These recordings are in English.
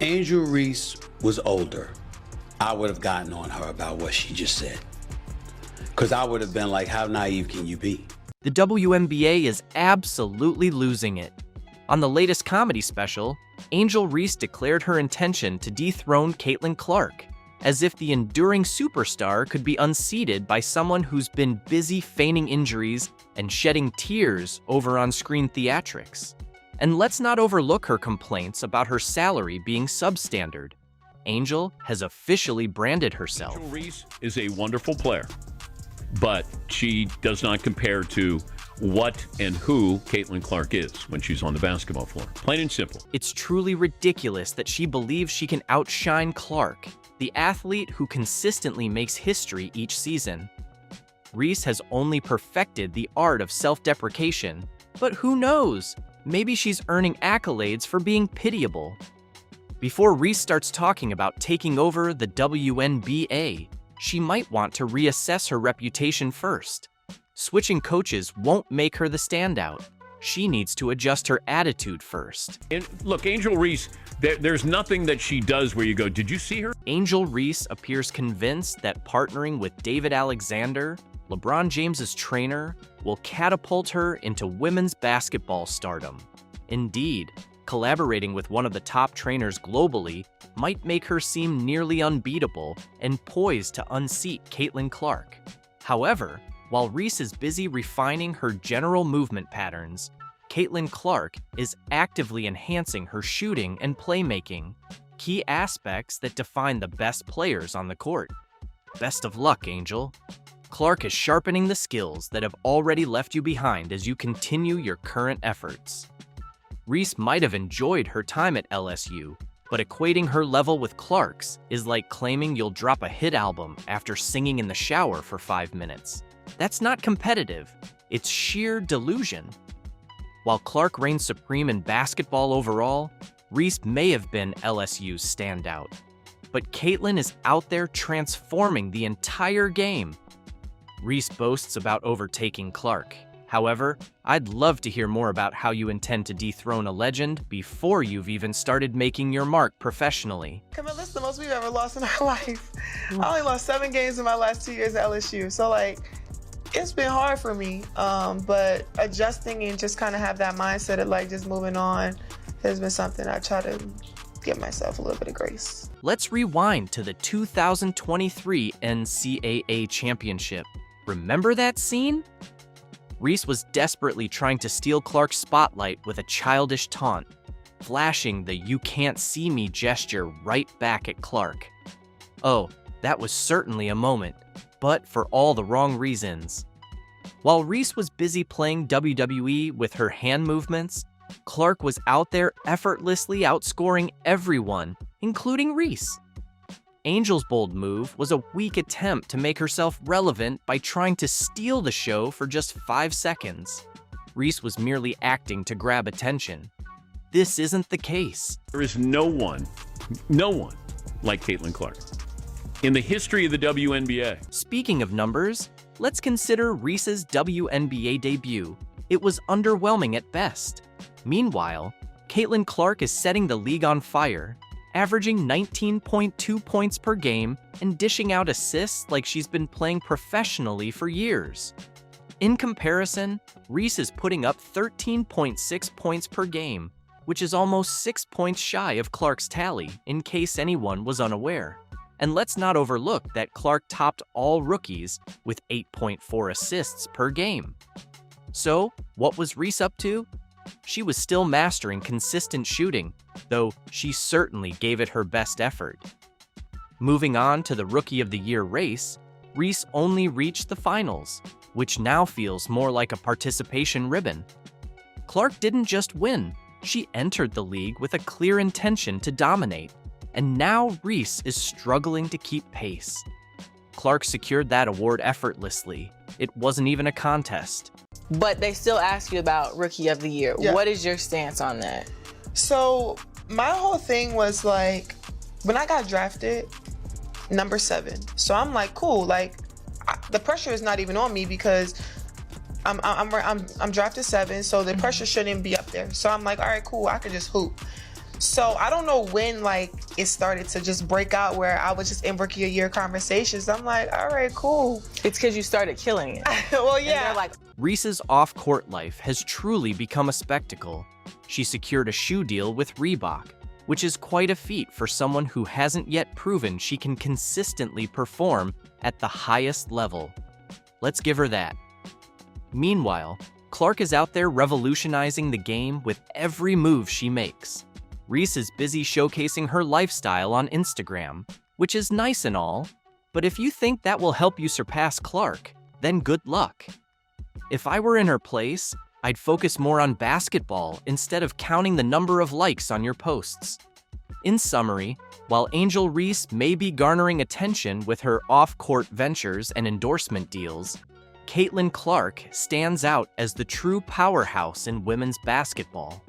Angel Reese was older, I would have gotten on her about what she just said. Because I would have been like, how naive can you be? The WNBA is absolutely losing it. On the latest comedy special, Angel Reese declared her intention to dethrone Caitlin Clark, as if the enduring superstar could be unseated by someone who's been busy feigning injuries and shedding tears over on-screen theatrics. And let's not overlook her complaints about her salary being substandard. Angel has officially branded herself. Angel Reese is a wonderful player, but she does not compare to what and who Caitlin Clark is when she's on the basketball floor. Plain and simple. It's truly ridiculous that she believes she can outshine Clark, the athlete who consistently makes history each season. Reese has only perfected the art of self-deprecation, but who knows? Maybe she's earning accolades for being pitiable. Before Reese starts talking about taking over the WNBA, she might want to reassess her reputation first. Switching coaches won't make her the standout. She needs to adjust her attitude first. And look, Angel Reese, there's nothing that she does where you go, did you see her? Angel Reese appears convinced that partnering with David Alexander, LeBron James's trainer, will catapult her into women's basketball stardom. Indeed, collaborating with one of the top trainers globally might make her seem nearly unbeatable and poised to unseat Caitlin Clark. However, while Reese is busy refining her general movement patterns, Caitlin Clark is actively enhancing her shooting and playmaking, key aspects that define the best players on the court. Best of luck, Angel. Clark is sharpening the skills that have already left you behind as you continue your current efforts. Reese might have enjoyed her time at LSU, but equating her level with Clark's is like claiming you'll drop a hit album after singing in the shower for 5 minutes. That's not competitive, it's sheer delusion. While Clark reigns supreme in basketball overall, Reese may have been LSU's standout. But Caitlin is out there transforming the entire game. Reese boasts about overtaking Clark. However, I'd love to hear more about how you intend to dethrone a legend before you've even started making your mark professionally. Camille, this is the most we've ever lost in our life. I only lost 7 games in my last 2 years at LSU. So it's been hard for me, but adjusting and just kind of have that mindset of just moving on has been something I try to give myself a little bit of grace. Let's rewind to the 2023 NCAA Championship. Remember that scene? Reese was desperately trying to steal Clark's spotlight with a childish taunt, flashing the "you can't see me" gesture right back at Clark. Oh, that was certainly a moment, but for all the wrong reasons. While Reese was busy playing WWE with her hand movements, Clark was out there effortlessly outscoring everyone, including Reese. Angel's bold move was a weak attempt to make herself relevant by trying to steal the show for just 5 seconds. Reese was merely acting to grab attention. This isn't the case. There is no one like Caitlin Clark in the history of the WNBA. Speaking of numbers, let's consider Reese's WNBA debut. It was underwhelming at best. Meanwhile, Caitlin Clark is setting the league on fire, averaging 19.2 points per game and dishing out assists like she's been playing professionally for years. In comparison, Reese is putting up 13.6 points per game, which is almost 6 points shy of Clark's tally, in case anyone was unaware. And let's not overlook that Clark topped all rookies with 8.4 assists per game. So, what was Reese up to? She was still mastering consistent shooting, though she certainly gave it her best effort. Moving on to the Rookie of the Year race, Reese only reached the finals, which now feels more like a participation ribbon. Clark didn't just win, she entered the league with a clear intention to dominate, and now Reese is struggling to keep pace. Clark secured that award effortlessly. It wasn't even a contest. But they still ask you about Rookie of the Year. Yeah. What is your stance on that? So my whole thing was when I got drafted, number 7. So I'm like, cool. The pressure is not even on me because I'm drafted 7, so the pressure shouldn't be up there. So I'm like, all right, cool. I can just hoop. So I don't know when like it started to just break out where I was just in rookie of year conversations. I'm like, all right, cool. It's because you started killing it. Well, And yeah. they're like, Reese's off-court life has truly become a spectacle. She secured a shoe deal with Reebok, which is quite a feat for someone who hasn't yet proven she can consistently perform at the highest level. Let's give her that. Meanwhile, Clark is out there revolutionizing the game with every move she makes. Reese is busy showcasing her lifestyle on Instagram, which is nice and all, but if you think that will help you surpass Clark, then good luck. If I were in her place, I'd focus more on basketball instead of counting the number of likes on your posts. In summary, while Angel Reese may be garnering attention with her off-court ventures and endorsement deals, Caitlin Clark stands out as the true powerhouse in women's basketball.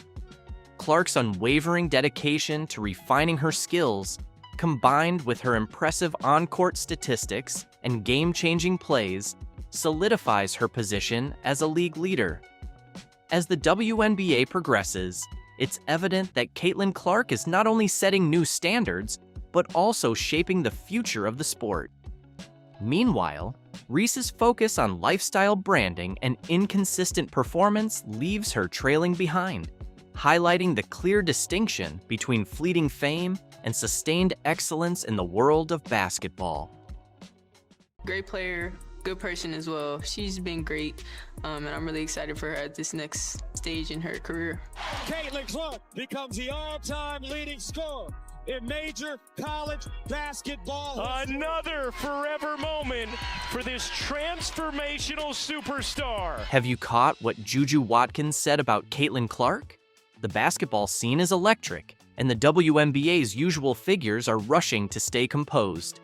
Clark's unwavering dedication to refining her skills, combined with her impressive on-court statistics and game-changing plays, solidifies her position as a league leader. As the WNBA progresses, it's evident that Caitlin Clark is not only setting new standards, but also shaping the future of the sport. Meanwhile, Reese's focus on lifestyle branding and inconsistent performance leaves her trailing behind, highlighting the clear distinction between fleeting fame and sustained excellence in the world of basketball. Great player, good person as well. She's been great, and I'm really excited for her at this next stage in her career. Caitlin Clark becomes the all-time leading scorer in major college basketball. Another forever moment for this transformational superstar. Have you caught what Juju Watkins said about Caitlin Clark? The basketball scene is electric, and the WNBA's usual figures are rushing to stay composed.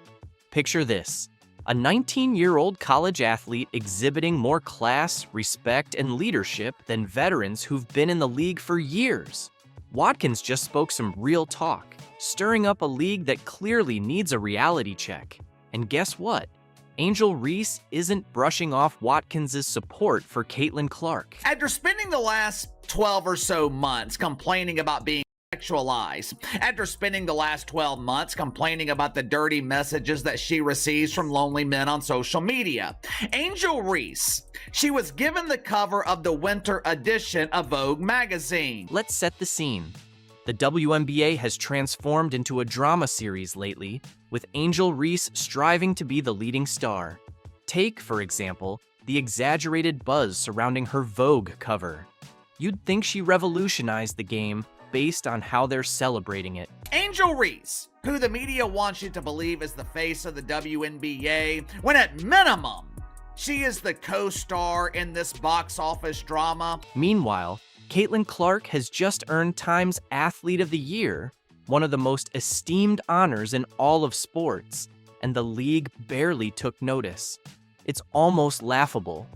Picture this: a 19-year-old college athlete exhibiting more class, respect, and leadership than veterans who've been in the league for years. Watkins just spoke some real talk, stirring up a league that clearly needs a reality check. And guess what? Angel Reese isn't brushing off Watkins' support for Caitlin Clark. After spending the last 12 or so months complaining about being sexualized, after spending the last 12 months complaining about the dirty messages that she receives from lonely men on social media, Angel Reese, she was given the cover of the winter edition of Vogue magazine. Let's set the scene. The WNBA has transformed into a drama series lately, with Angel Reese striving to be the leading star. Take, for example, the exaggerated buzz surrounding her Vogue cover. You'd think she revolutionized the game based on how they're celebrating it. Angel Reese, who the media wants you to believe is the face of the WNBA, when at minimum, she is the co-star in this box office drama. Meanwhile, Caitlin Clark has just earned Time's Athlete of the Year, one of the most esteemed honors in all of sports, and the league barely took notice. It's almost laughable.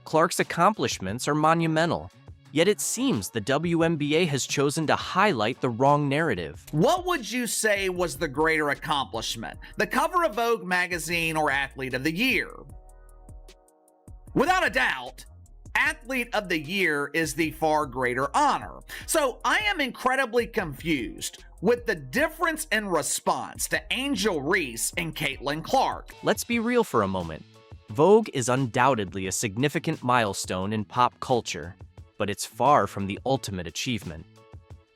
Clark's accomplishments are monumental, yet it seems the WNBA has chosen to highlight the wrong narrative. What would you say was the greater accomplishment? The cover of Vogue magazine or Athlete of the Year? Without a doubt, Athlete of the Year is the far greater honor. So I am incredibly confused with the difference in response to Angel Reese and Caitlin Clark. Let's be real for a moment. Vogue is undoubtedly a significant milestone in pop culture, but it's far from the ultimate achievement.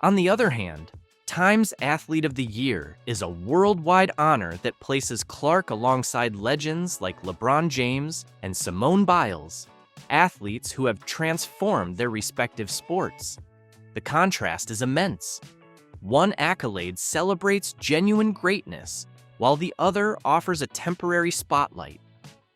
On the other hand, Time's Athlete of the Year is a worldwide honor that places Clark alongside legends like LeBron James and Simone Biles, athletes who have transformed their respective sports. The contrast is immense. One accolade celebrates genuine greatness, while the other offers a temporary spotlight.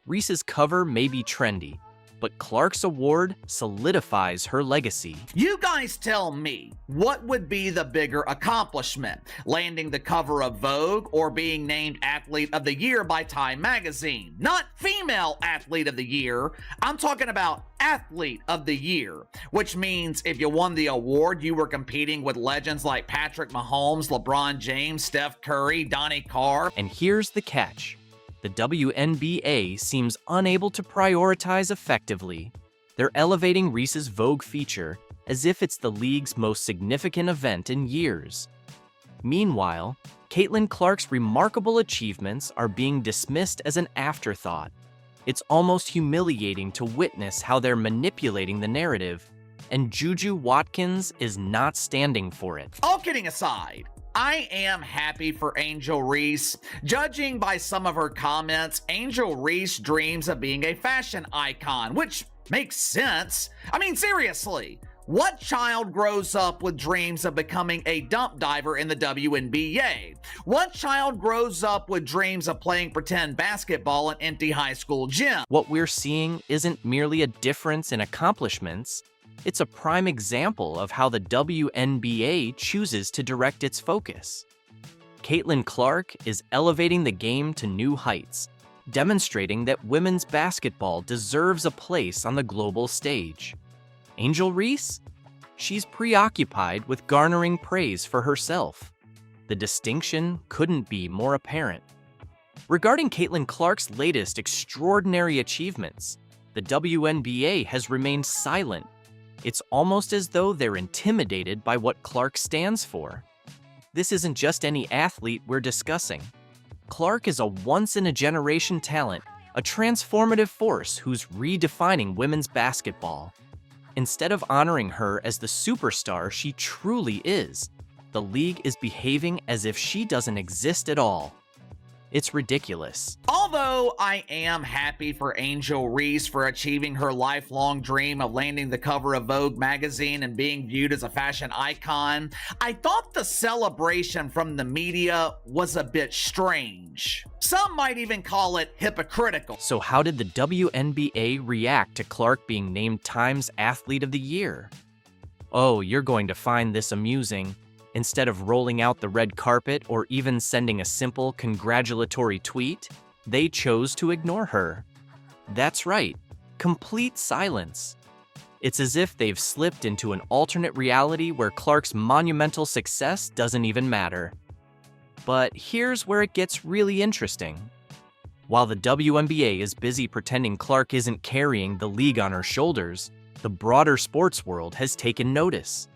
Reese's cover may be trendy, but Clark's award solidifies her legacy. You guys tell me, what would be the bigger accomplishment? Landing the cover of Vogue or being named Athlete of the Year by Time magazine? Not Female Athlete of the Year, I'm talking about Athlete of the Year, which means if you won the award, you were competing with legends like Patrick Mahomes, LeBron James, Steph Curry, Donnie Carr. And here's the catch. The WNBA seems unable to prioritize effectively. They're elevating Reese's Vogue feature as if it's the league's most significant event in years. Meanwhile, Caitlin Clark's remarkable achievements are being dismissed as an afterthought. It's almost humiliating to witness how they're manipulating the narrative, and Juju Watkins is not standing for it. All kidding aside, I am happy for Angel Reese. Judging by some of her comments, Angel Reese dreams of being a fashion icon, which makes sense. I mean, seriously, what child grows up with dreams of becoming a dump diver in the WNBA? What child grows up with dreams of playing pretend basketball in empty high school gym? What we're seeing isn't merely a difference in accomplishments. It's a prime example of how the WNBA chooses to direct its focus. Caitlin Clark is elevating the game to new heights, demonstrating that women's basketball deserves a place on the global stage. Angel Reese? She's preoccupied with garnering praise for herself. The distinction couldn't be more apparent. Regarding Caitlin Clark's latest extraordinary achievements, the WNBA has remained silent. It's almost as though they're intimidated by what Clark stands for. This isn't just any athlete we're discussing. Clark is a once-in-a-generation talent, a transformative force who's redefining women's basketball. Instead of honoring her as the superstar she truly is, the league is behaving as if she doesn't exist at all. It's ridiculous. Although I am happy for Angel Reese for achieving her lifelong dream of landing the cover of Vogue magazine and being viewed as a fashion icon, I thought the celebration from the media was a bit strange. Some might even call it hypocritical. So how did the WNBA react to Clark being named Time's Athlete of the Year? Oh, you're going to find this amusing. Instead of rolling out the red carpet or even sending a simple congratulatory tweet, they chose to ignore her. That's right, complete silence. It's as if they've slipped into an alternate reality where Clark's monumental success doesn't even matter. But here's where it gets really interesting. While the WNBA is busy pretending Clark isn't carrying the league on her shoulders, the broader sports world has taken notice.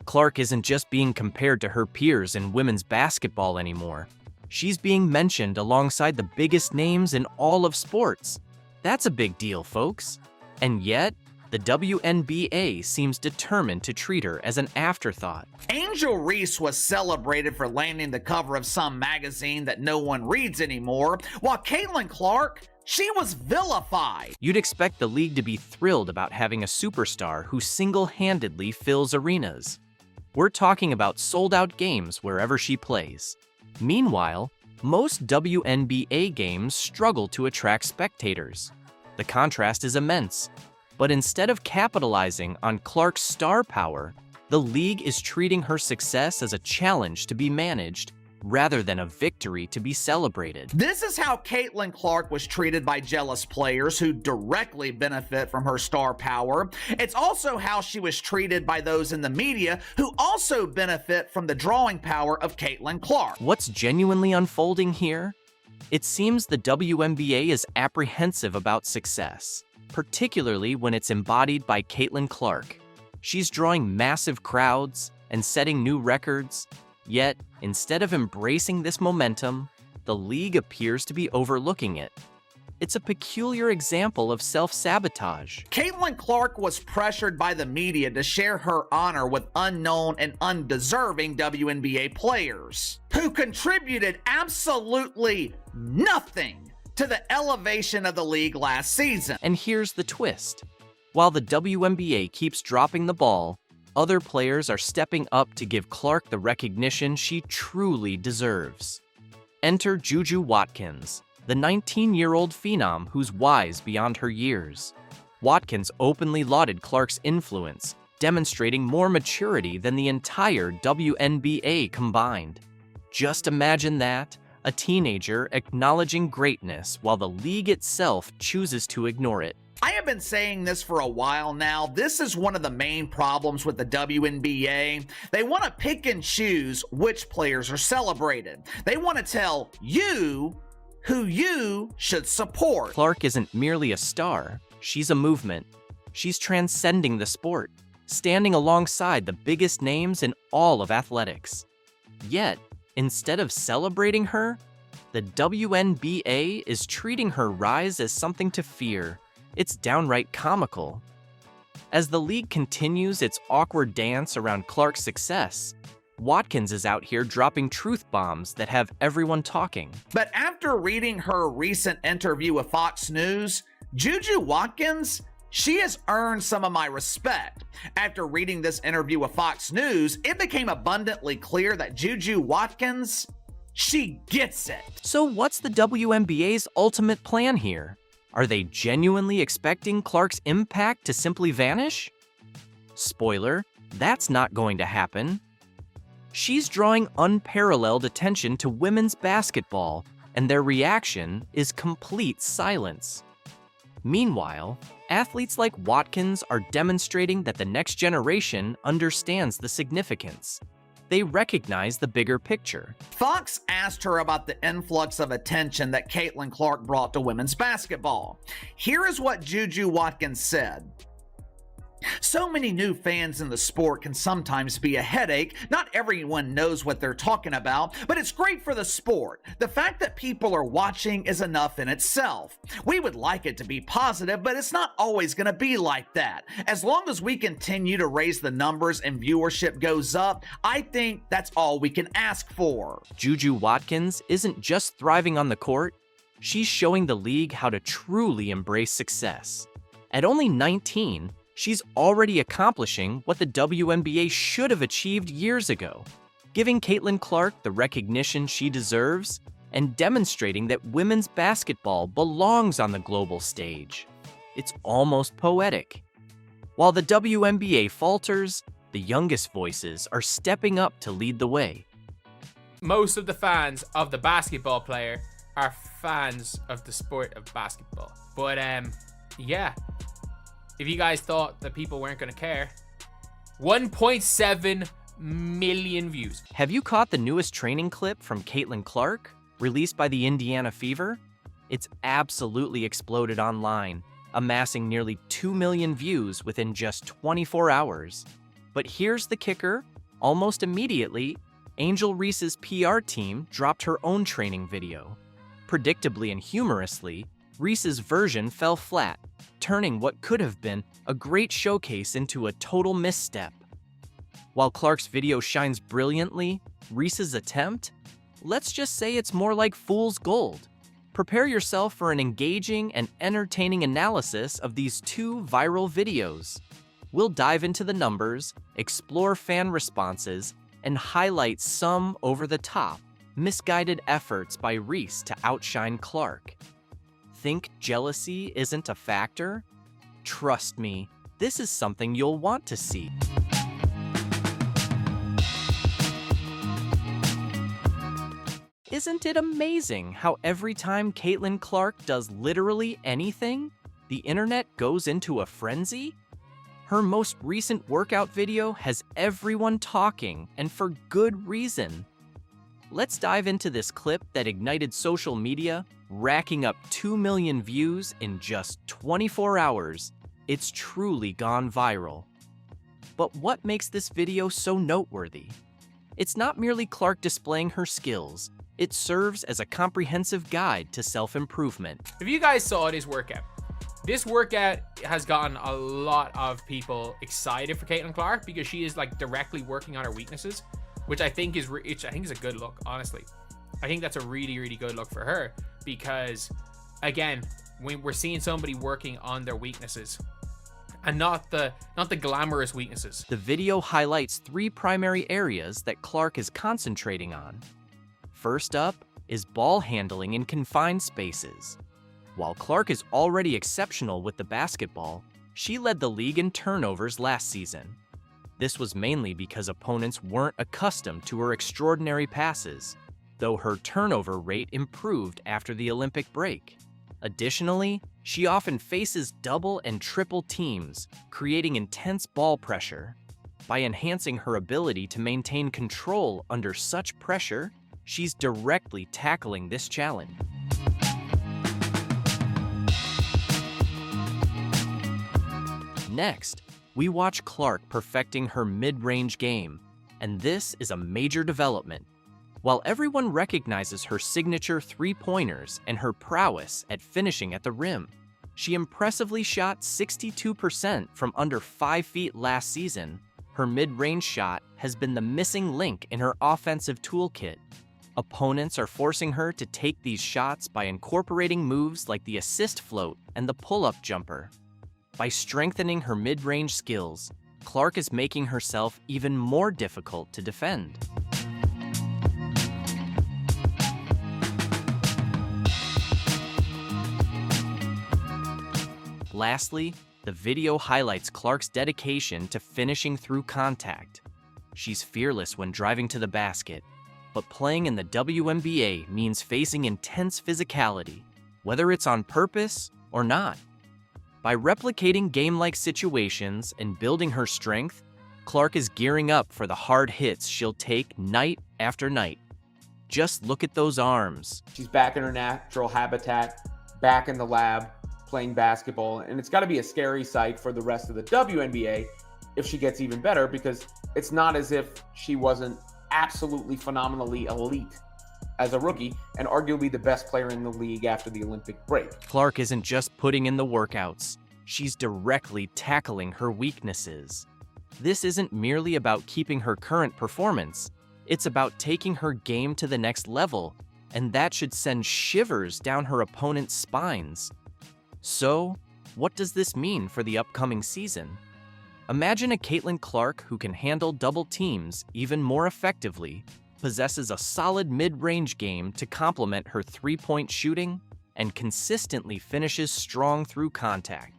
Clark isn't just being compared to her peers in women's basketball anymore. She's being mentioned alongside the biggest names in all of sports. That's a big deal, folks. And yet, the WNBA seems determined to treat her as an afterthought. Angel Reese was celebrated for landing the cover of some magazine that no one reads anymore, while Caitlin Clark, she was vilified. You'd expect the league to be thrilled about having a superstar who single-handedly fills arenas. We're talking about sold-out games wherever she plays. Meanwhile, most WNBA games struggle to attract spectators. The contrast is immense. But instead of capitalizing on Clark's star power, the league is treating her success as a challenge to be managed rather than a victory to be celebrated. This is how Caitlin Clark was treated by jealous players who directly benefit from her star power. It's also how she was treated by those in the media who also benefit from the drawing power of Caitlin Clark. What's genuinely unfolding here? It seems the WNBA is apprehensive about success, particularly when it's embodied by Caitlin Clark. She's drawing massive crowds and setting new records. Yet, instead of embracing this momentum, the league appears to be overlooking it. It's a peculiar example of self-sabotage. Caitlin Clark was pressured by the media to share her honor with unknown and undeserving WNBA players who contributed absolutely nothing to the elevation of the league last season. And here's the twist. While the WNBA keeps dropping the ball, other players are stepping up to give Clark the recognition she truly deserves. Enter Juju Watkins, the 19-year-old phenom who's wise beyond her years. Watkins openly lauded Clark's influence, demonstrating more maturity than the entire WNBA combined. Just imagine that, a teenager acknowledging greatness while the league itself chooses to ignore it. I have been saying this for a while now. This is one of the main problems with the WNBA. They want to pick and choose which players are celebrated. They want to tell you who you should support. Clark isn't merely a star. She's a movement. She's transcending the sport, standing alongside the biggest names in all of athletics. Yet, Instead of celebrating her, the WNBA is treating her rise as something to fear. It's downright comical. As the league continues its awkward dance around Clark's success, Watkins is out here dropping truth bombs that have everyone talking. But after reading her recent interview with Fox News, Juju Watkins, she has earned some of my respect. After reading this interview with Fox News, it became abundantly clear that Juju Watkins, she gets it. So what's the WNBA's ultimate plan here? Are they genuinely expecting Clark's impact to simply vanish? Spoiler, that's not going to happen. She's drawing unparalleled attention to women's basketball, and their reaction is complete silence. Meanwhile, athletes like Watkins are demonstrating that the next generation understands the significance. They recognize the bigger picture. Fox asked her about the influx of attention that Caitlin Clark brought to women's basketball. Here is what Juju Watkins said. So many new fans in the sport can sometimes be a headache. Not everyone knows what they're talking about, but it's great for the sport. The fact that people are watching is enough in itself. We would like it to be positive, but it's not always going to be like that. As long as we continue to raise the numbers and viewership goes up, I think that's all we can ask for. Juju Watkins isn't just thriving on the court, she's showing the league how to truly embrace success. At only 19, she's already accomplishing what the WNBA should have achieved years ago, giving Caitlin Clark the recognition she deserves and demonstrating that women's basketball belongs on the global stage. It's almost poetic. While the WNBA falters, the youngest voices are stepping up to lead the way. Most of the fans of the basketball player are fans of the sport of basketball. But yeah. If you guys thought that people weren't going to care, 1.7 million views. Have you caught the newest training clip from Caitlin Clark, released by the Indiana Fever? It's absolutely exploded online, amassing nearly 2 million views within just 24 hours. But here's the kicker. Almost immediately, Angel Reese's PR team dropped her own training video. Predictably and humorously, Reese's version fell flat, turning what could have been a great showcase into a total misstep. While Clark's video shines brilliantly, Reese's attempt? Let's just say it's more like fool's gold. Prepare yourself for an engaging and entertaining analysis of these two viral videos. We'll dive into the numbers, explore fan responses, and highlight some over-the-top, misguided efforts by Reese to outshine Clark. Think jealousy isn't a factor? Trust me, this is something you'll want to see. Isn't it amazing how every time Caitlin Clark does literally anything, the internet goes into a frenzy? Her most recent workout video has everyone talking, and for good reason. Let's dive into this clip that ignited social media, racking up 2 million views in just 24 hours. It's truly gone viral. But what makes this video so noteworthy? It's not merely Clark displaying her skills. It serves as a comprehensive guide to self-improvement. If you guys saw this workout has gotten a lot of people excited for Caitlin Clark because she is like directly working on her weaknesses, which I think is a good look, honestly. I think that's a really, really good look for her because, again, when we're seeing somebody working on their weaknesses and not the glamorous weaknesses. The video highlights 3 primary areas that Clark is concentrating on. First up is ball handling in confined spaces. While Clark is already exceptional with the basketball, she led the league in turnovers last season. This was mainly because opponents weren't accustomed to her extraordinary passes, though her turnover rate improved after the Olympic break. Additionally, she often faces double and triple teams, creating intense ball pressure. By enhancing her ability to maintain control under such pressure, she's directly tackling this challenge. Next, we watch Clark perfecting her mid-range game, and this is a major development. While everyone recognizes her signature three-pointers and her prowess at finishing at the rim, she impressively shot 62% from under 5 feet last season. Her mid-range shot has been the missing link in her offensive toolkit. Opponents are forcing her to take these shots by incorporating moves like the assist float and the pull-up jumper. By strengthening her mid-range skills, Clark is making herself even more difficult to defend. Lastly, the video highlights Clark's dedication to finishing through contact. She's fearless when driving to the basket, but playing in the WNBA means facing intense physicality, whether it's on purpose or not. By replicating game-like situations and building her strength, Clark is gearing up for the hard hits she'll take night after night. Just look at those arms. She's back in her natural habitat, back in the lab, playing basketball, and it's got to be a scary sight for the rest of the WNBA if she gets even better, because it's not as if she wasn't absolutely phenomenally elite as a rookie and arguably the best player in the league after the Olympic break. Clark isn't just putting in the workouts, she's directly tackling her weaknesses. This isn't merely about keeping her current performance, it's about taking her game to the next level, and that should send shivers down her opponent's spines. So, what does this mean for the upcoming season? Imagine a Caitlin Clark who can handle double teams even more effectively, possesses a solid mid-range game to complement her three-point shooting, and consistently finishes strong through contact.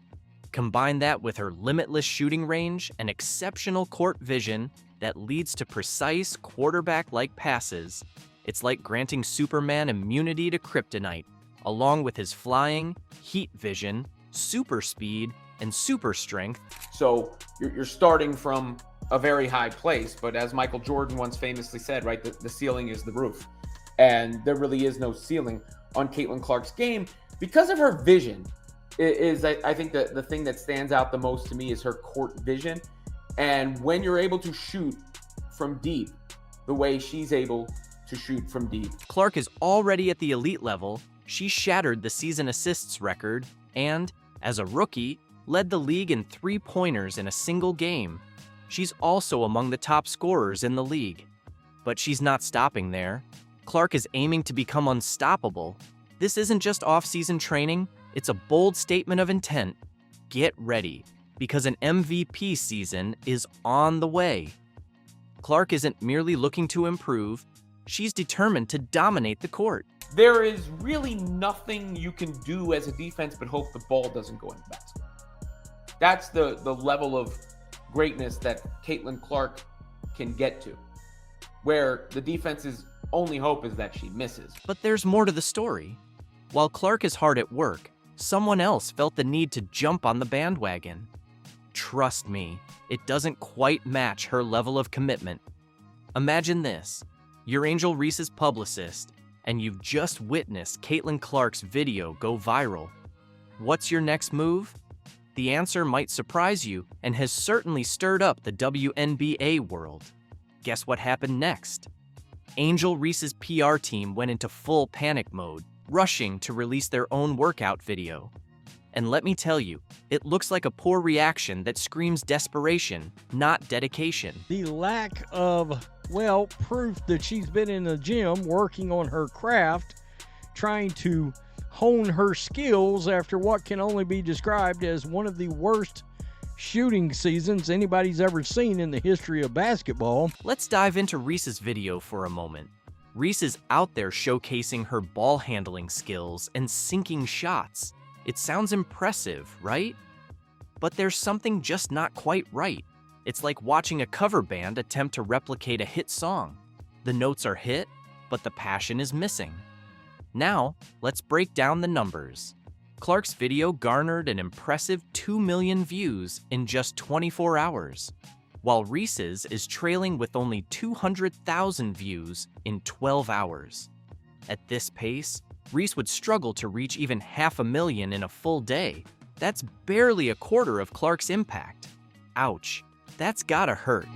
Combine that with her limitless shooting range and exceptional court vision that leads to precise quarterback-like passes. It's like granting Superman immunity to kryptonite, along with his flying, heat vision, super speed, and super strength. So you're starting from a very high place, but as Michael Jordan once famously said, right, the ceiling is the roof. And there really is no ceiling on Caitlin Clark's game because of her vision. I think that the thing that stands out the most to me is her court vision. And when you're able to shoot from deep, the way she's able to shoot from deep. Clark is already at the elite level. She shattered the season assists record and, as a rookie, led the league in three-pointers in a single game. She's also among the top scorers in the league. But she's not stopping there. Clark is aiming to become unstoppable. This isn't just off-season training, it's a bold statement of intent. Get ready, because an MVP season is on the way. Clark isn't merely looking to improve, she's determined to dominate the court. There is really nothing you can do as a defense but hope the ball doesn't go in the basket. That's the level of greatness that Caitlin Clark can get to, where the defense's only hope is that she misses. But there's more to the story. While Clark is hard at work, someone else felt the need to jump on the bandwagon. Trust me, it doesn't quite match her level of commitment. Imagine this. You're Angel Reese's publicist, and you've just witnessed Caitlin Clark's video go viral. What's your next move? The answer might surprise you and has certainly stirred up the WNBA world. Guess what happened next? Angel Reese's PR team went into full panic mode, rushing to release their own workout video. And let me tell you, it looks like a poor reaction that screams desperation, not dedication. The lack of, proof that she's been in the gym working on her craft, trying to hone her skills after what can only be described as one of the worst shooting seasons anybody's ever seen in the history of basketball. Let's dive into Reese's video for a moment. Reese is out there showcasing her ball handling skills and sinking shots. It sounds impressive, right? But there's something just not quite right. It's like watching a cover band attempt to replicate a hit song. The notes are hit, but the passion is missing. Now, let's break down the numbers. Clark's video garnered an impressive 2 million views in just 24 hours, while Reese's is trailing with only 200,000 views in 12 hours. At this pace, Reese would struggle to reach even 500,000 in a full day. That's barely a quarter of Clark's impact. Ouch, that's gotta hurt.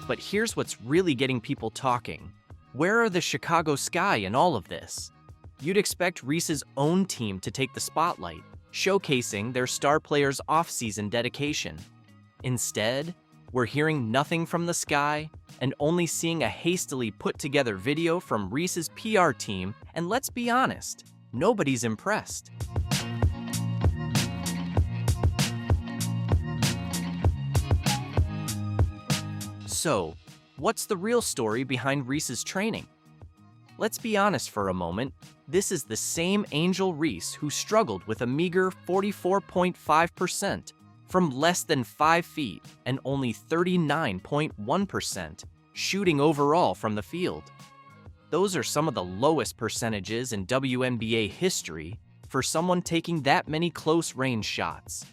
But here's what's really getting people talking. Where are the Chicago Sky in all of this? You'd expect Reese's own team to take the spotlight, showcasing their star players' off-season dedication. Instead, we're hearing nothing from the Sky and only seeing a hastily put-together video from Reese's PR team, and let's be honest, nobody's impressed. So, what's the real story behind Reese's training? Let's be honest for a moment, this is the same Angel Reese who struggled with a meager 44.5%, from less than 5 feet and only 39.1% shooting overall from the field. Those are some of the lowest percentages in WNBA history for someone taking that many close-range shots.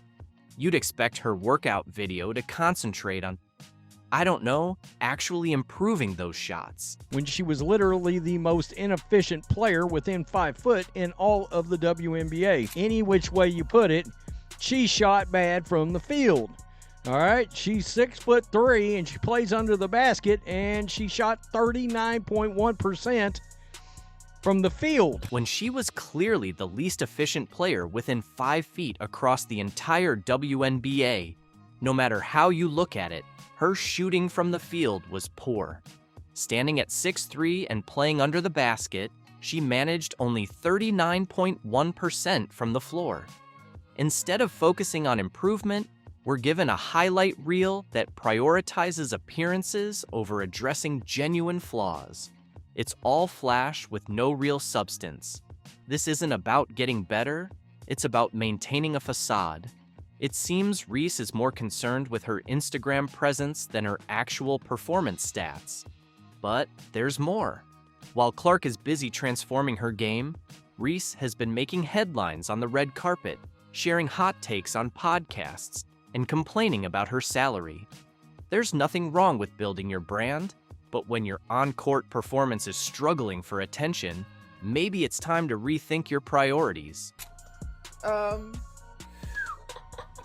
You'd expect her workout video to concentrate on, I don't know, actually improving those shots. When she was literally the most inefficient player within 5 foot in all of the WNBA. Any which way you put it, she shot bad from the field. All right, she's 6'3" and she plays under the basket, and she shot 39.1% from the field. When she was clearly the least efficient player within 5 feet across the entire WNBA, no matter how you look at it, her shooting from the field was poor. Standing at 6'3" and playing under the basket, she managed only 39.1% from the floor. Instead of focusing on improvement, we're given a highlight reel that prioritizes appearances over addressing genuine flaws. It's all flash with no real substance. This isn't about getting better, it's about maintaining a facade. It seems Reese is more concerned with her Instagram presence than her actual performance stats. But there's more. While Clark is busy transforming her game, Reese has been making headlines on the red carpet, sharing hot takes on podcasts, and complaining about her salary. There's nothing wrong with building your brand, but when your on-court performance is struggling for attention, maybe it's time to rethink your priorities.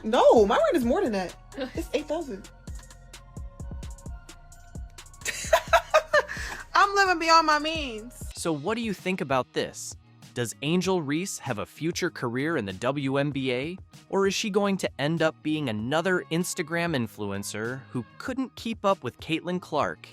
No, my rent is more than that. It's $8,000. I'm living beyond my means. So what do you think about this? Does Angel Reese have a future career in the WNBA, or is she going to end up being another Instagram influencer who couldn't keep up with Caitlin Clark?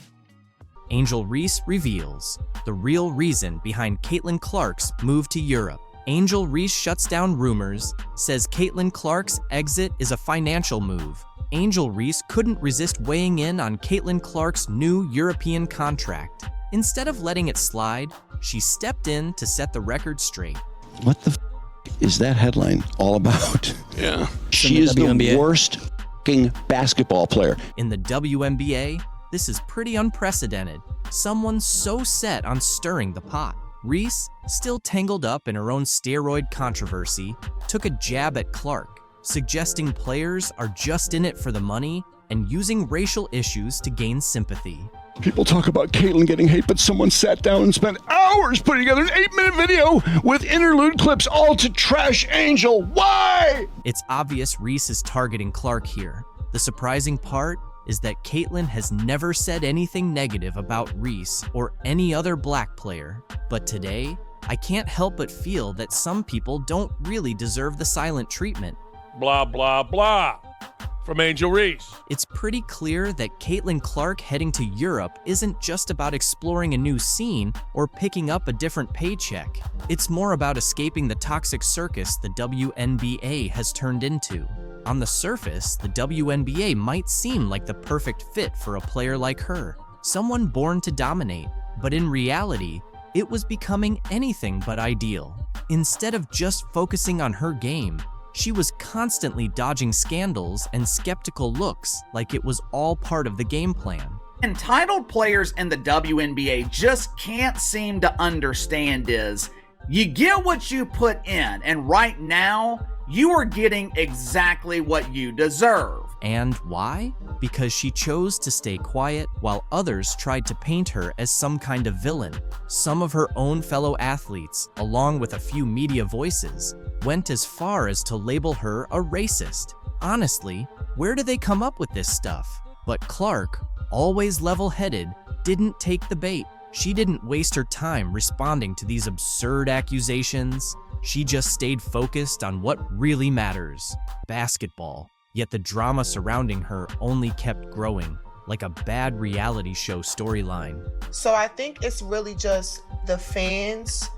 Angel Reese reveals the real reason behind Caitlin Clark's move to Europe. Angel Reese shuts down rumors, says Caitlin Clark's exit is a financial move. Angel Reese couldn't resist weighing in on Caitlin Clark's new European contract. Instead of letting it slide, she stepped in to set the record straight. What the is that headline all about? Yeah. She is the worst basketball player. In the WNBA, this is pretty unprecedented. Someone so set on stirring the pot. Reese, still tangled up in her own steroid controversy, took a jab at Clark, suggesting players are just in it for the money and using racial issues to gain sympathy. People talk about Caitlin getting hate, but someone sat down and spent hours putting together an 8-minute video with interlude clips all to trash Angel. Why? It's obvious Reese is targeting Clark here. The surprising part is that Caitlin has never said anything negative about Reese or any other black player. But today, I can't help but feel that some people don't really deserve the silent treatment. Blah, blah, blah. From Angel Reese. It's pretty clear that Caitlin Clark heading to Europe isn't just about exploring a new scene or picking up a different paycheck. It's more about escaping the toxic circus the WNBA has turned into. On the surface, the WNBA might seem like the perfect fit for a player like her, someone born to dominate, but in reality, it was becoming anything but ideal. Instead of just focusing on her game, she was constantly dodging scandals and skeptical looks like it was all part of the game plan. Entitled players in the WNBA just can't seem to understand is, you get what you put in, and right now, you are getting exactly what you deserve. And why? Because she chose to stay quiet while others tried to paint her as some kind of villain. Some of her own fellow athletes, along with a few media voices, went as far as to label her a racist. Honestly, where do they come up with this stuff? But Clark always level-headed, didn't take the bait. She didn't waste her time responding to these absurd accusations. She just stayed focused on what really matters, basketball. Yet the drama surrounding her only kept growing, like a bad reality show storyline. So I think it's really just the fans,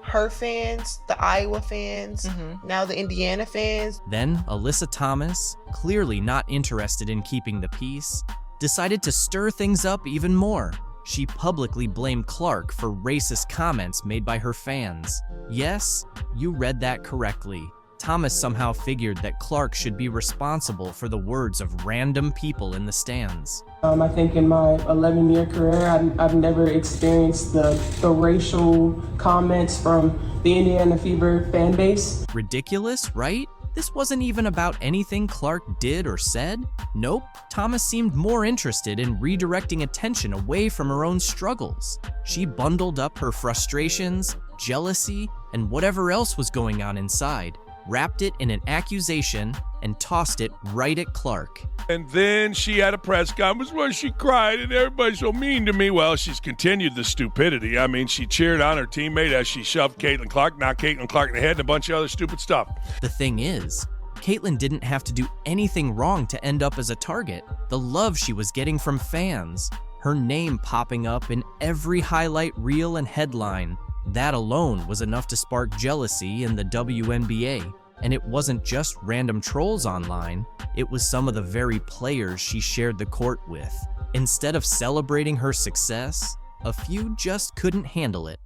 her fans, the Iowa fans, now the Indiana fans. Then Alyssa Thomas, clearly not interested in keeping the peace, decided to stir things up even more. She publicly blamed Clark for racist comments made by her fans. Yes, you read that correctly. Thomas somehow figured that Clark should be responsible for the words of random people in the stands. I think in my 11-year career, I've never experienced the racial comments from the Indiana Fever fan base. Ridiculous, right? This wasn't even about anything Clark did or said. Nope, Thomas seemed more interested in redirecting attention away from her own struggles. She bundled up her frustrations, jealousy, and whatever else was going on inside, wrapped it in an accusation, and tossed it right at Clark. And then she had a press conference where she cried and everybody's so mean to me. Well, she's continued the stupidity. I mean, she cheered on her teammate as she shoved Caitlin Clark, knocked Caitlin Clark in the head, and a bunch of other stupid stuff. The thing is, Caitlin didn't have to do anything wrong to end up as a target. The love she was getting from fans, her name popping up in every highlight reel and headline, that alone was enough to spark jealousy in the WNBA. And it wasn't just random trolls online, it was some of the very players she shared the court with. Instead of celebrating her success, a few just couldn't handle it.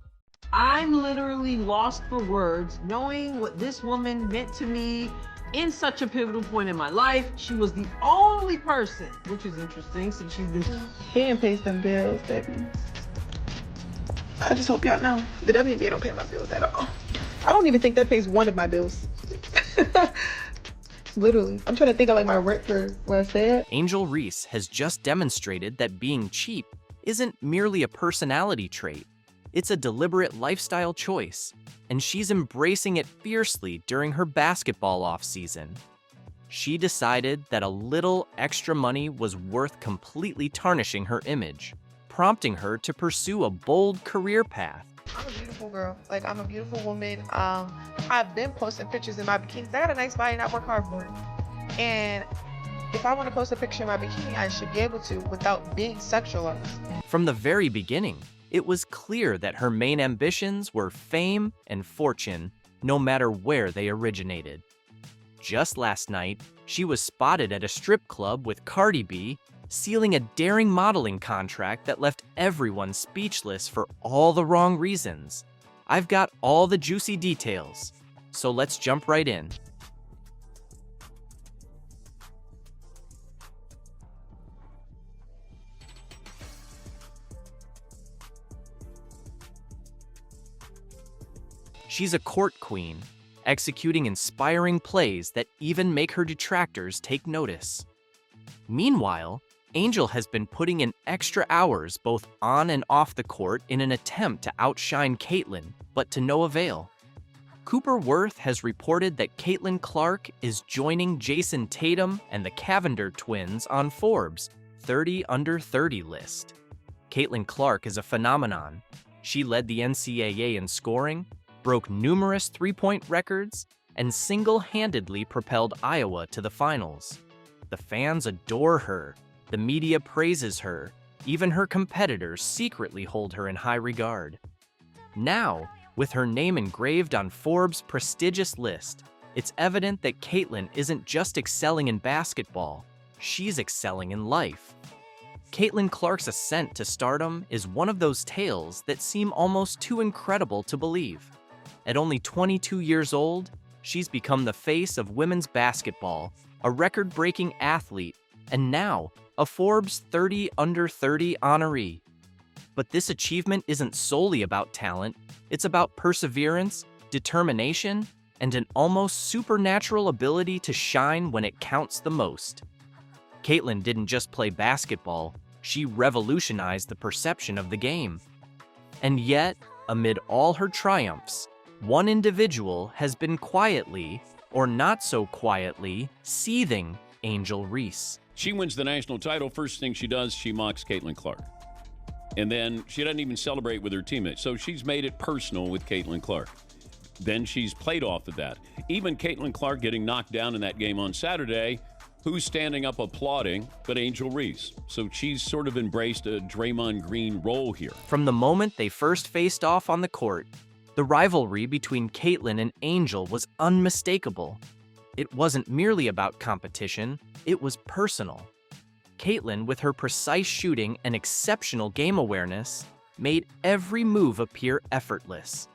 I'm literally lost for words, knowing what this woman meant to me in such a pivotal point in my life. She was the only person, which is interesting since she's been... He didn't pay some bills, baby. I just hope y'all know, the WNBA don't pay my bills at all. I don't even think that pays one of my bills. Literally. I'm trying to think of like my rent for what I said. Angel Reese has just demonstrated that being cheap isn't merely a personality trait. It's a deliberate lifestyle choice, and she's embracing it fiercely during her basketball offseason. She decided that a little extra money was worth completely tarnishing her image, prompting her to pursue a bold career path. I'm a beautiful girl. Like, I'm a beautiful woman. I've been posting pictures in my bikinis. I got a nice body and I work hard for it. And if I want to post a picture in my bikini, I should be able to without being sexualized. From the very beginning, it was clear that her main ambitions were fame and fortune, no matter where they originated. Just last night, she was spotted at a strip club with Cardi B, sealing a daring modeling contract that left everyone speechless for all the wrong reasons. I've got all the juicy details, so let's jump right in. She's a court queen, executing inspiring plays that even make her detractors take notice. Meanwhile, Angel has been putting in extra hours both on and off the court in an attempt to outshine Caitlin, but to no avail. Cooper Worth has reported that Caitlin Clark is joining Jason Tatum and the Cavender twins on Forbes' 30 Under 30 list. Caitlin Clark is a phenomenon. She led the NCAA in scoring, broke numerous three-point records, and single-handedly propelled Iowa to the finals. The fans adore her. The media praises her. Even her competitors secretly hold her in high regard. Now, with her name engraved on Forbes' prestigious list, it's evident that Caitlin isn't just excelling in basketball, she's excelling in life. Caitlin Clark's ascent to stardom is one of those tales that seem almost too incredible to believe. At only 22 years old, she's become the face of women's basketball, a record-breaking athlete, and now a Forbes 30 Under 30 honoree. But this achievement isn't solely about talent, it's about perseverance, determination, and an almost supernatural ability to shine when it counts the most. Caitlin didn't just play basketball, she revolutionized the perception of the game. And yet, amid all her triumphs, one individual has been quietly, or not so quietly, seething Angel Reese. She wins the national title. First thing she does, she mocks Caitlin Clark. And then she doesn't even celebrate with her teammates. So she's made it personal with Caitlin Clark. Then she's played off of that. Even Caitlin Clark getting knocked down in that game on Saturday, who's standing up applauding but Angel Reese. So she's sort of embraced a Draymond Green role here. From the moment they first faced off on the court, the rivalry between Caitlin and Angel was unmistakable. It wasn't merely about competition, it was personal. Caitlin, with her precise shooting and exceptional game awareness, made every move appear effortless.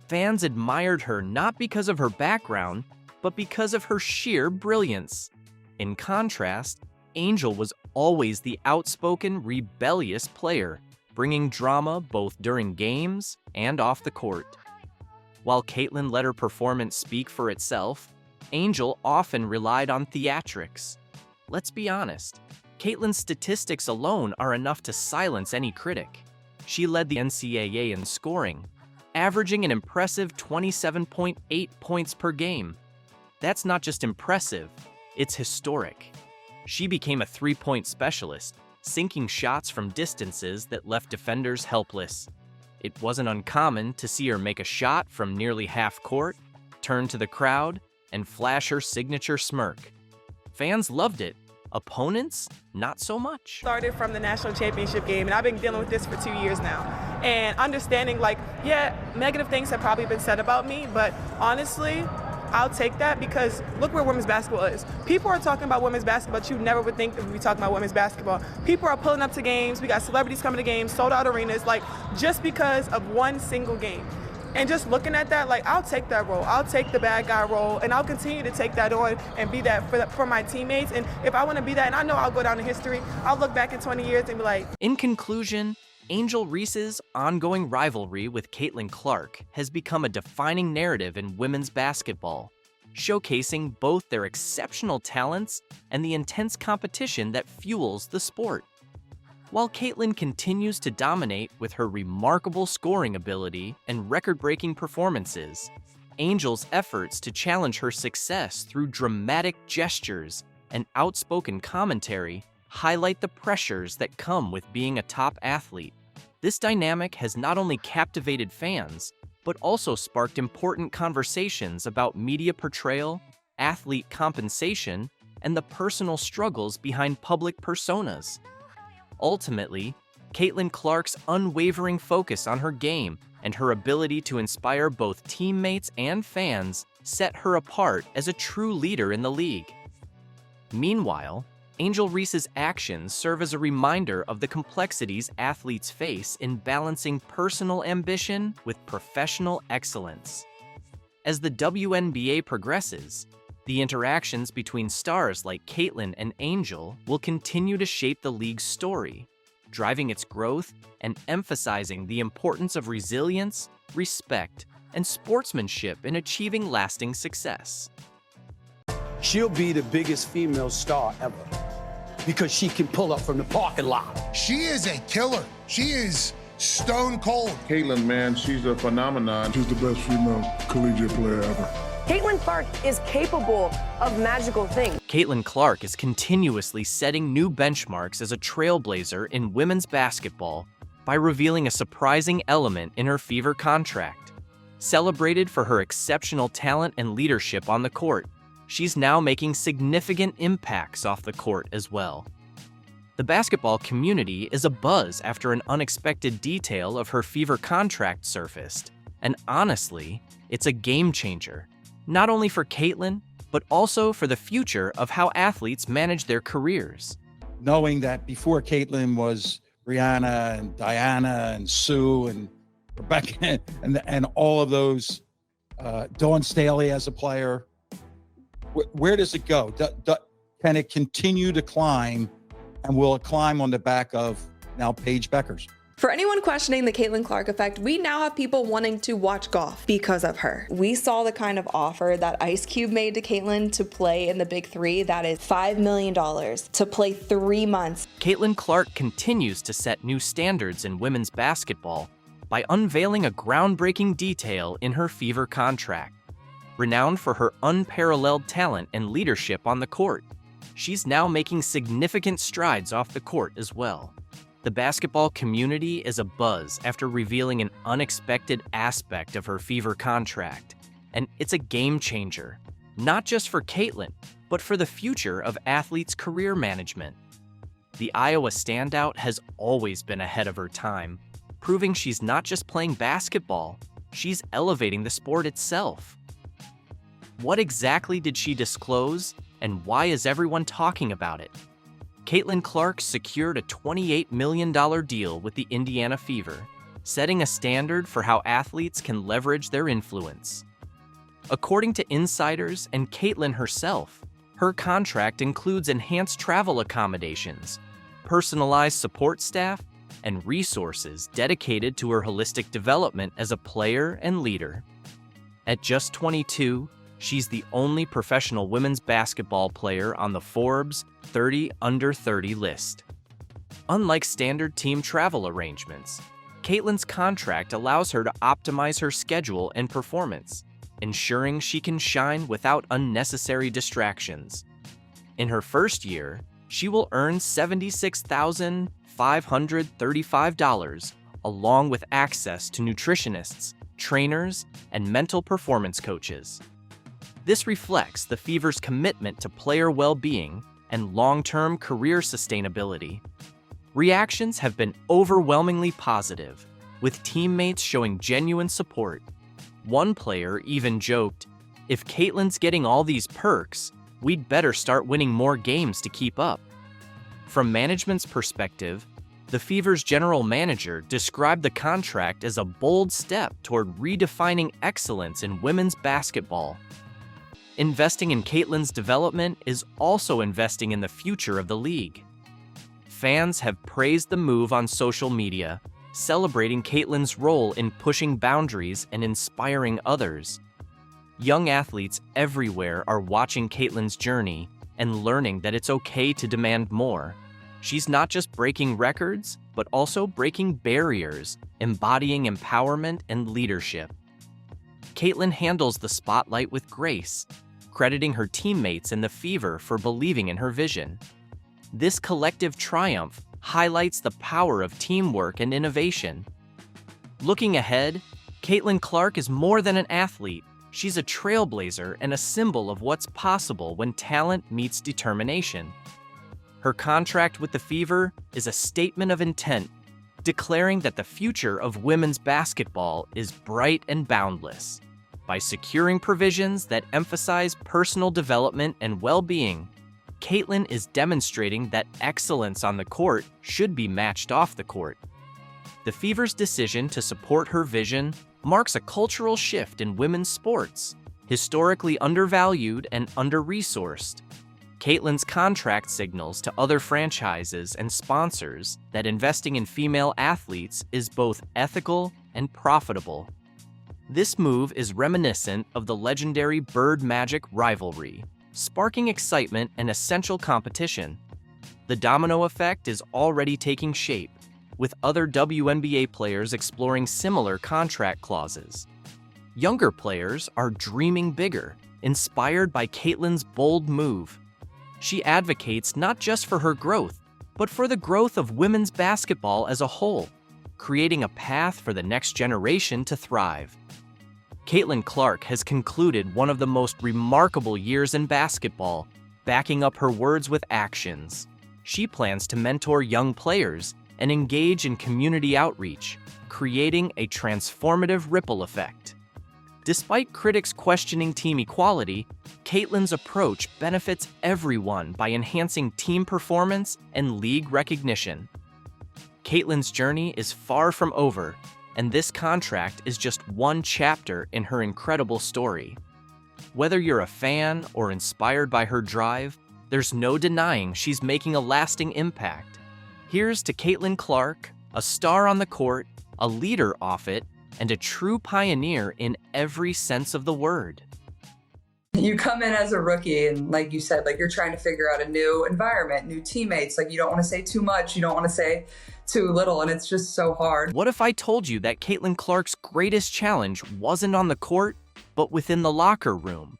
Fans admired her not because of her background, but because of her sheer brilliance. In contrast, Angel was always the outspoken, rebellious player, bringing drama both during games and off the court. While Caitlin let her performance speak for itself, Angel often relied on theatrics. Let's be honest, Caitlin's statistics alone are enough to silence any critic. She led the NCAA in scoring, averaging an impressive 27.8 points per game. That's not just impressive, it's historic. She became a three-point specialist, sinking shots from distances that left defenders helpless. It wasn't uncommon to see her make a shot from nearly half court, turn to the crowd, and flash her signature smirk. Fans loved it. Opponents, not so much. Started from the national championship game, and I've been dealing with this for 2 years now. And understanding, like, yeah, negative things have probably been said about me, but honestly, I'll take that because look where women's basketball is. People are talking about women's basketball, but you never would think that we'd be talking about women's basketball. People are pulling up to games. We got celebrities coming to games, sold out arenas, like, just because of one single game. And just looking at that, like, I'll take that role. I'll take the bad guy role, and I'll continue to take that on and be that for my teammates. And if I want to be that, and I know I'll go down in history, I'll look back in 20 years and be like. In conclusion, Angel Reese's ongoing rivalry with Caitlin Clark has become a defining narrative in women's basketball, showcasing both their exceptional talents and the intense competition that fuels the sport. While Caitlin continues to dominate with her remarkable scoring ability and record-breaking performances, Angel's efforts to challenge her success through dramatic gestures and outspoken commentary highlight the pressures that come with being a top athlete. This dynamic has not only captivated fans, but also sparked important conversations about media portrayal, athlete compensation, and the personal struggles behind public personas. Ultimately, Caitlin Clark's unwavering focus on her game and her ability to inspire both teammates and fans set her apart as a true leader in the league. Meanwhile, Angel Reese's actions serve as a reminder of the complexities athletes face in balancing personal ambition with professional excellence. As the WNBA progresses, the interactions between stars like Caitlin and Angel will continue to shape the league's story, driving its growth and emphasizing the importance of resilience, respect, and sportsmanship in achieving lasting success. She'll be the biggest female star ever because she can pull up from the parking lot. She is a killer. She is stone cold. Caitlin, man, she's a phenomenon. She's the best female collegiate player ever. Caitlin Clark is capable of magical things. Caitlin Clark is continuously setting new benchmarks as a trailblazer in women's basketball by revealing a surprising element in her Fever contract. Celebrated for her exceptional talent and leadership on the court, she's now making significant impacts off the court as well. The basketball community is abuzz after an unexpected detail of her Fever contract surfaced, and honestly, it's a game changer. Not only for Caitlin, but also for the future of how athletes manage their careers. Knowing that before Caitlin was Rihanna and Diana and Sue and Rebecca and all of those, Dawn Staley as a player, where does it go? Can it continue to climb, and will it climb on the back of now Paige Bueckers? For anyone questioning the Caitlin Clark effect, we now have people wanting to watch golf because of her. We saw the kind of offer that Ice Cube made to Caitlin to play in the Big Three. That is $5 million to play 3 months. Caitlin Clark continues to set new standards in women's basketball by unveiling a groundbreaking detail in her Fever contract. Renowned for her unparalleled talent and leadership on the court, she's now making significant strides off the court as well. The basketball community is abuzz after revealing an unexpected aspect of her Fever contract, and it's a game changer, not just for Caitlin, but for the future of athletes' career management. The Iowa standout has always been ahead of her time, proving she's not just playing basketball, she's elevating the sport itself. What exactly did she disclose, and why is everyone talking about it? Caitlin Clark secured a $28 million deal with the Indiana Fever, setting a standard for how athletes can leverage their influence. According to insiders and Caitlin herself, her contract includes enhanced travel accommodations, personalized support staff, and resources dedicated to her holistic development as a player and leader. At just 22, she's the only professional women's basketball player on the Forbes 30 Under 30 list. Unlike standard team travel arrangements, Caitlin's contract allows her to optimize her schedule and performance, ensuring she can shine without unnecessary distractions. In her first year, she will earn $76,535, along with access to nutritionists, trainers, and mental performance coaches. This reflects the Fever's commitment to player well-being and long-term career sustainability. Reactions have been overwhelmingly positive, with teammates showing genuine support. One player even joked, "If Caitlin's getting all these perks, we'd better start winning more games to keep up." From management's perspective, the Fever's general manager described the contract as a bold step toward redefining excellence in women's basketball. Investing in Caitlin's development is also investing in the future of the league. Fans have praised the move on social media, celebrating Caitlin's role in pushing boundaries and inspiring others. Young athletes everywhere are watching Caitlin's journey and learning that it's okay to demand more. She's not just breaking records, but also breaking barriers, embodying empowerment and leadership. Caitlin handles the spotlight with grace, crediting her teammates and the Fever for believing in her vision. This collective triumph highlights the power of teamwork and innovation. Looking ahead, Caitlin Clark is more than an athlete. She's a trailblazer and a symbol of what's possible when talent meets determination. Her contract with the Fever is a statement of intent, declaring that the future of women's basketball is bright and boundless. By securing provisions that emphasize personal development and well-being, Caitlin is demonstrating that excellence on the court should be matched off the court. The Fever's decision to support her vision marks a cultural shift in women's sports, historically undervalued and under-resourced. Caitlin's contract signals to other franchises and sponsors that investing in female athletes is both ethical and profitable. This move is reminiscent of the legendary Bird Magic rivalry, sparking excitement and essential competition. The domino effect is already taking shape, with other WNBA players exploring similar contract clauses. Younger players are dreaming bigger, inspired by Caitlin's bold move. She advocates not just for her growth, but for the growth of women's basketball as a whole, creating a path for the next generation to thrive. Caitlin Clark has concluded one of the most remarkable years in basketball, backing up her words with actions. She plans to mentor young players and engage in community outreach, creating a transformative ripple effect. Despite critics questioning team equality, Caitlin's approach benefits everyone by enhancing team performance and league recognition. Caitlin's journey is far from over, and this contract is just one chapter in her incredible story. Whether you're a fan or inspired by her drive, there's no denying she's making a lasting impact. Here's to Caitlin Clark, a star on the court, a leader off it, and a true pioneer in every sense of the word. You come in as a rookie and like you said, like you're trying to figure out a new environment, new teammates. Like you don't want to say too much, you don't want to say too little, and it's just so hard. What if I told you that Caitlin Clark's greatest challenge wasn't on the court, but within the locker room?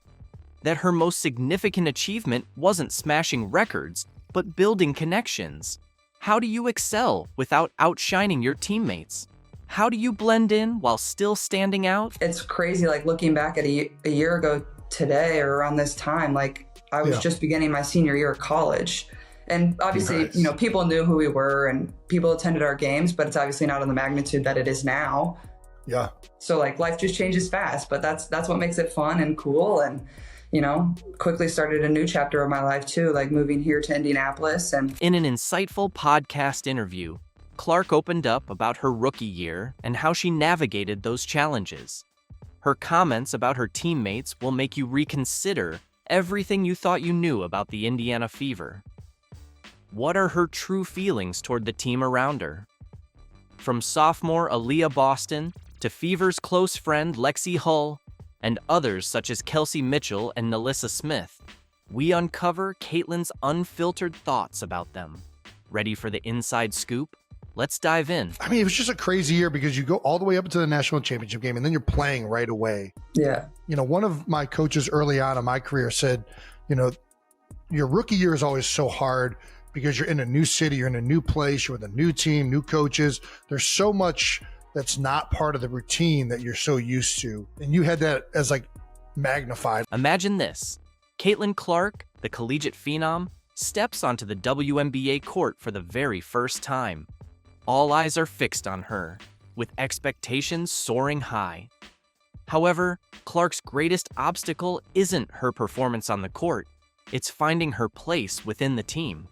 that her most significant achievement wasn't smashing records, but building connections. How do you excel without outshining your teammates? How do you blend in while still standing out? It's crazy, like looking back at a year ago today or around this time, like I was just beginning my senior year of college. And obviously, you know, people knew who we were and people attended our games, but it's obviously not on the magnitude that it is now. Yeah. So like life just changes fast, but that's what makes it fun and cool. And, you know, quickly started a new chapter of my life too, like moving here to Indianapolis. And in an insightful podcast interview, Clark opened up about her rookie year and how she navigated those challenges. Her comments about her teammates will make you reconsider everything you thought you knew about the Indiana Fever. What are her true feelings toward the team around her? From sophomore Aaliyah Boston to Fever's close friend Lexi Hull and others such as Kelsey Mitchell and Nalissa Smith, we uncover Caitlin's unfiltered thoughts about them. Ready for the inside scoop? Let's dive in. I mean, it was just a crazy year because you go all the way up to the national championship game and then you're playing right away. Yeah. You know, one of my coaches early on in my career said, you know, your rookie year is always so hard because you're in a new city, you're in a new place, you're with a new team, new coaches. There's so much that's not part of the routine that you're so used to. And you had that as like magnified. Imagine this. Caitlin Clark, the collegiate phenom, steps onto the WNBA court for the very first time. All eyes are fixed on her, with expectations soaring high. However, Clark's greatest obstacle isn't her performance on the court, it's finding her place within the team.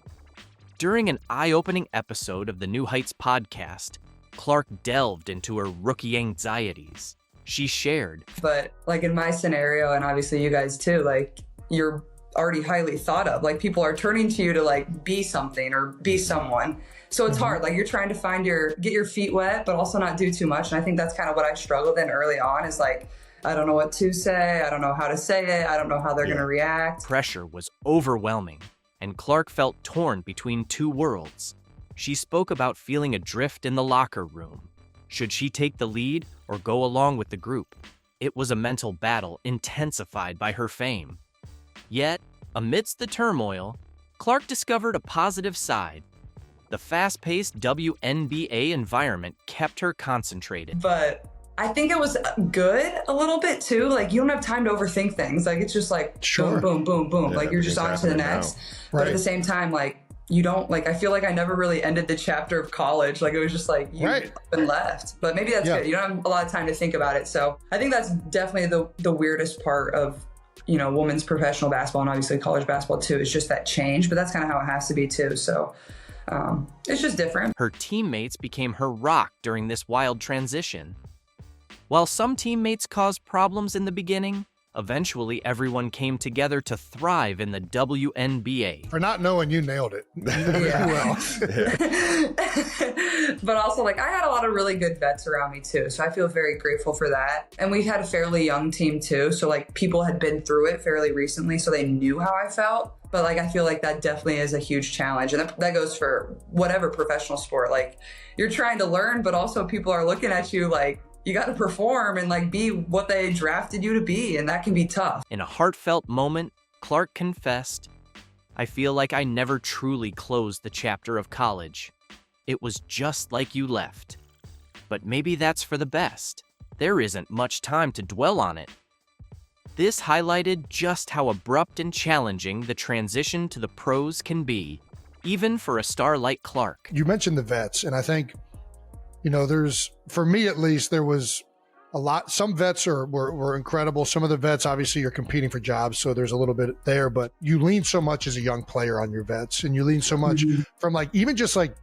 During an eye-opening episode of the New Heights podcast, Clark delved into her rookie anxieties. She shared, but like in my scenario, and obviously you guys too, like you're already highly thought of. Like people are turning to you to like be something or be someone. So it's hard. Like you're trying to get your feet wet, but also not do too much. And I think that's kind of what I struggled in early on is like, I don't know what to say. I don't know how to say it. I don't know how they're going to react. Pressure was overwhelming, and Clark felt torn between two worlds. She spoke about feeling adrift in the locker room. Should she take the lead or go along with the group? It was a mental battle intensified by her fame. Yet, amidst the turmoil, Clark discovered a positive side. The fast-paced WNBA environment kept her concentrated. But I think it was good a little bit too. Like you don't have time to overthink things. Like it's just like boom, boom, boom, boom. Yeah, like you're just on to the next. But at the same time, like you don't like. I feel like I never really ended the chapter of college. Like it was just like you been left. But maybe that's good. You don't have a lot of time to think about it. So I think that's definitely the weirdest part of, you know, women's professional basketball and obviously college basketball too. Is just that change. But that's kind of how it has to be too. So. It's just different. Her teammates became her rock during this wild transition. While some teammates caused problems in the beginning, eventually everyone came together to thrive in the WNBA. For not knowing, you nailed it. But also, like, I had a lot of really good vets around me too, so I feel very grateful for that. And we had a fairly young team too, so like people had been through it fairly recently, so they knew how I felt. But like, I feel like that definitely is a huge challenge. And that goes for whatever professional sport. Like you're trying to learn, but also people are looking at you like you got to perform and like be what they drafted you to be. And that can be tough. In a heartfelt moment, Clark confessed, "I feel like I never truly closed the chapter of college. It was just like you left. But maybe that's for the best. There isn't much time to dwell on it." This highlighted just how abrupt and challenging the transition to the pros can be, even for a star like Clark. You mentioned the vets, and I think, you know, for me at least, there was a lot. Some vets were incredible. Some of the vets, obviously, you're competing for jobs, so there's a little bit there, but you lean so much as a young player on your vets, and you lean so much from like, even just like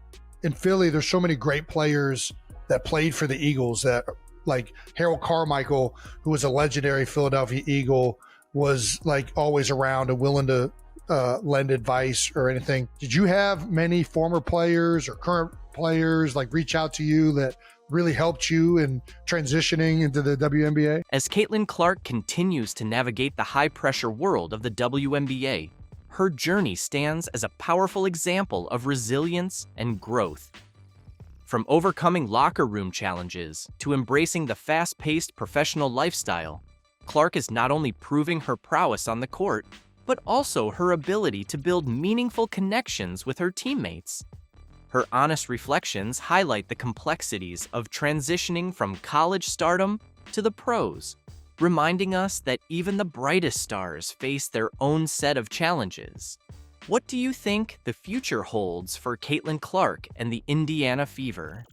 in Philly, there's so many great players that played for the Eagles that, like Harold Carmichael, who was a legendary Philadelphia Eagle, was like always around and willing to lend advice or anything. Did you have many former players or current players like reach out to you that really helped you in transitioning into the WNBA? As Caitlin Clark continues to navigate the high-pressure world of the WNBA, her journey stands as a powerful example of resilience and growth. From overcoming locker room challenges to embracing the fast-paced professional lifestyle, Clark is not only proving her prowess on the court, but also her ability to build meaningful connections with her teammates. Her honest reflections highlight the complexities of transitioning from college stardom to the pros, reminding us that even the brightest stars face their own set of challenges. What do you think the future holds for Caitlin Clark and the Indiana Fever?